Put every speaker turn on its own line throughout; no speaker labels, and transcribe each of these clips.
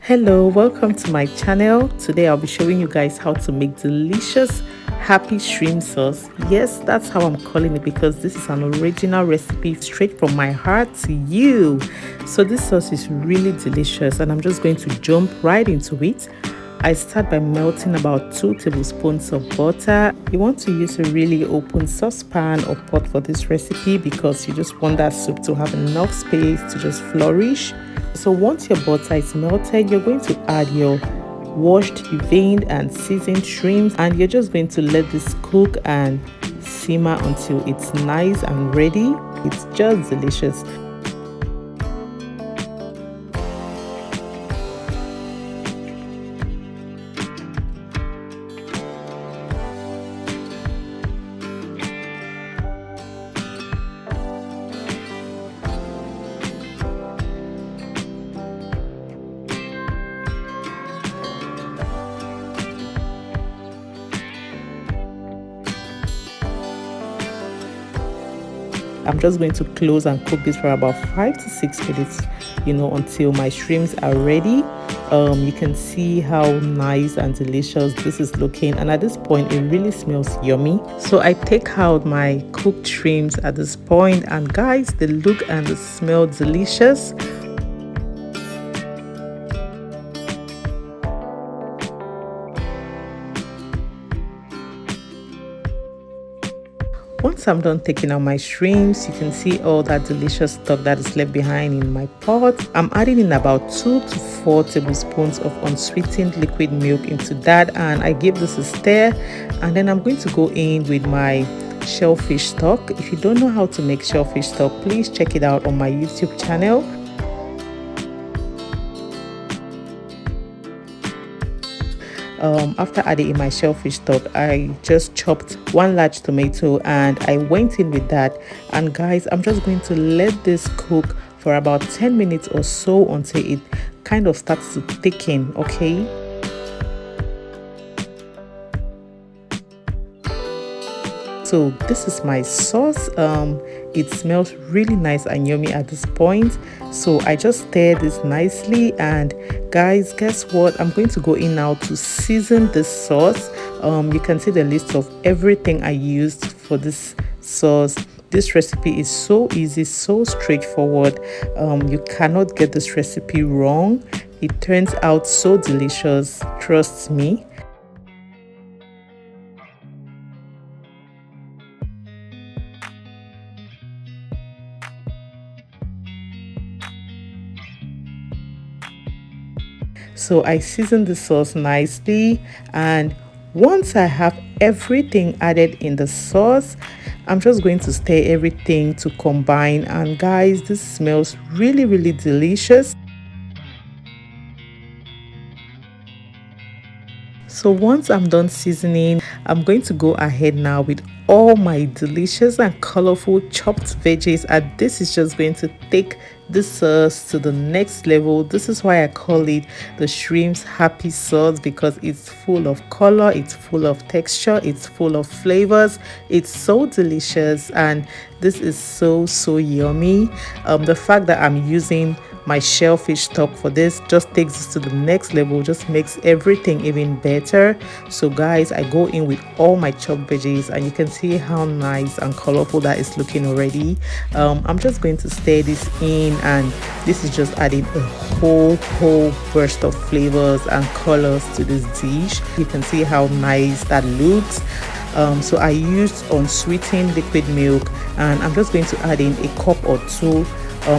Hello, welcome to my channel. Today I'll be showing you guys how to make delicious happy shrimp sauce. Yes, that's how I'm calling it because this is an original recipe straight from my heart to you. So this sauce is really delicious and I'm just going to jump right into it. I start by melting about 2 tablespoons of butter. You want to use a really open saucepan or pot for this recipe because you just want that soup to have enough space to just flourish. So once your butter is melted, you're going to add your washed, veined and seasoned shrimps, and you're just going to let this cook and simmer until it's nice and ready. It's just delicious. I'm just going to close and cook this for about 5 to 6 minutes, until my shrimps are ready. You can see how nice and delicious this is looking, and at this point it really smells yummy. So I take out my cooked shrimps at this point, and guys, they look and they smell delicious. Once I'm done taking out my shrimps, you can see all that delicious stock that is left behind in my pot. I'm adding in about 2 to 4 tablespoons of unsweetened liquid milk into that, and I give this a stir, and then I'm going to go in with my shellfish stock. If you don't know how to make shellfish stock, please check it out on my YouTube channel. After adding in my shellfish stock, I just chopped 1 large tomato and I went in with that. And guys, I'm just going to let this cook for about 10 minutes or so until it kind of starts to thicken, okay? So this is my sauce. It smells really nice and yummy at this point. So I just stir this nicely, and guys, guess what? I'm going to go in now to season this sauce. You can see the list of everything I used for this sauce. This recipe is so easy, so straightforward. You cannot get this recipe wrong. It turns out so delicious, trust me. So I season the sauce nicely, and once I have everything added in the sauce, I'm just going to stir everything to combine. And guys, this smells really delicious. So once I'm done seasoning, I'm going to go ahead now with all my delicious and colorful chopped veggies, and this is just going to take this sauce to the next level. This is why I call it the shrimps happy sauce, because it's full of color, it's full of texture, it's full of flavors. It's so delicious, and this is so yummy. The fact that I'm using my shellfish stock for this just takes this to the next level, just makes everything even better. So guys, I go in with all my chopped veggies, and you can see how nice and colorful that is looking already. I'm just going to stir this in, and this is just adding a whole burst of flavors and colors to this dish. You can see how nice that looks. So I used unsweetened liquid milk, and I'm just going to add in a cup or two.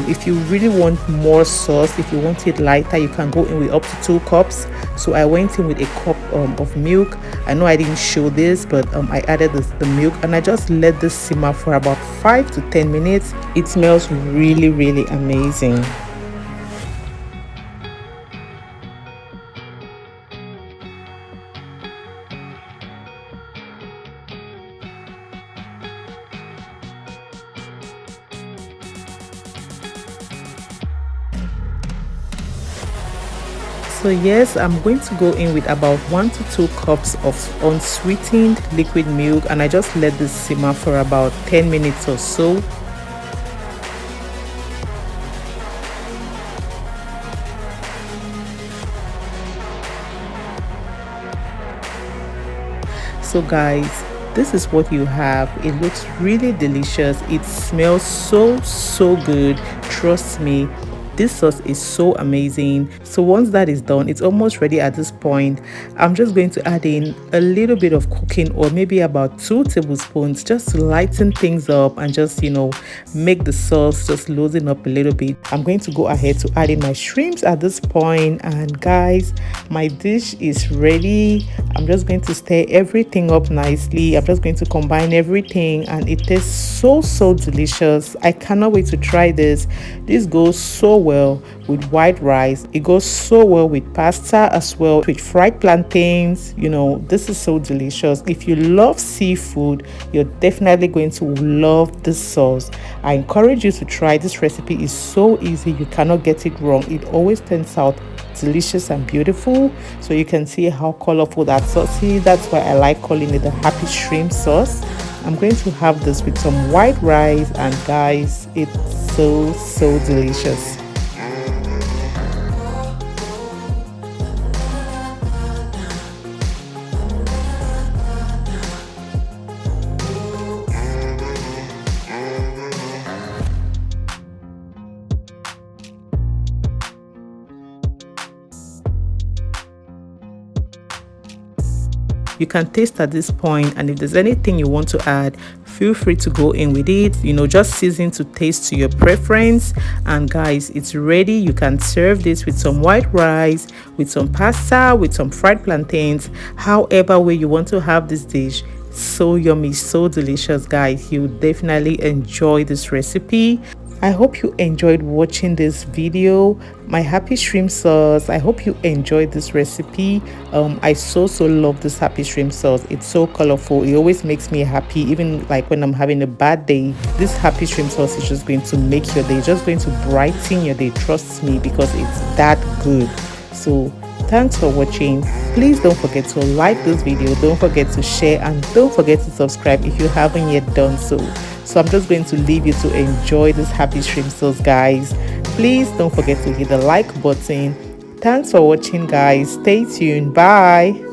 If you really want more sauce, if you want it lighter, you can go in with up to 2 cups. So I went in with a cup of milk. I know I didn't show this, but I added the milk, and I just let this simmer for about 5 to 10 minutes. It smells really amazing. So yes, I'm going to go in with about 1 to 2 cups of unsweetened liquid milk, and I just let this simmer for about 10 minutes or so. So guys, this is what you have. It looks really delicious. It smells so good. Trust me, this sauce is so amazing. So once that is done, it's almost ready. At this point, I'm just going to add in a little bit of cooking oil, maybe about 2 tablespoons, just to lighten things up and just, make the sauce just loosen up a little bit. I'm going to go ahead to add in my shrimps at this point. And guys, my dish is ready. I'm just going to stir everything up nicely. I'm just going to combine everything, and it tastes so delicious. I cannot wait to try this. This goes so well with white rice. It goes so well with pasta as well, with fried plantains. This is so delicious. If you love seafood, you're definitely going to love this sauce. I encourage you to try. This recipe is so easy. You cannot get it wrong. It always turns out delicious and beautiful. So you can see how colorful that sauce is. That's why I like calling it the happy shrimp sauce. I'm going to have this with some white rice, and guys, it's so delicious. You can taste at this point, and if there's anything you want to add, feel free to go in with it. Just season to taste to your preference. And guys, it's ready. You can serve this with some white rice, with some pasta, with some fried plantains, however way you want to have this dish. So yummy, so delicious, guys. You definitely enjoy this recipe. I hope you enjoyed watching this video, my happy shrimp sauce. I hope you enjoyed this recipe. I so love this happy shrimp sauce. It's so colorful. It always makes me happy, even like when I'm having a bad day. This happy shrimp sauce is just going to make your day, just going to brighten your day. Trust me, because it's that good. So thanks for watching. Please don't forget to like this video, don't forget to share, and don't forget to subscribe if you haven't yet done so. So I'm just going to leave you to enjoy this happy shrimp sauce, guys. Please don't forget to hit the like button. Thanks for watching, guys. Stay tuned. Bye.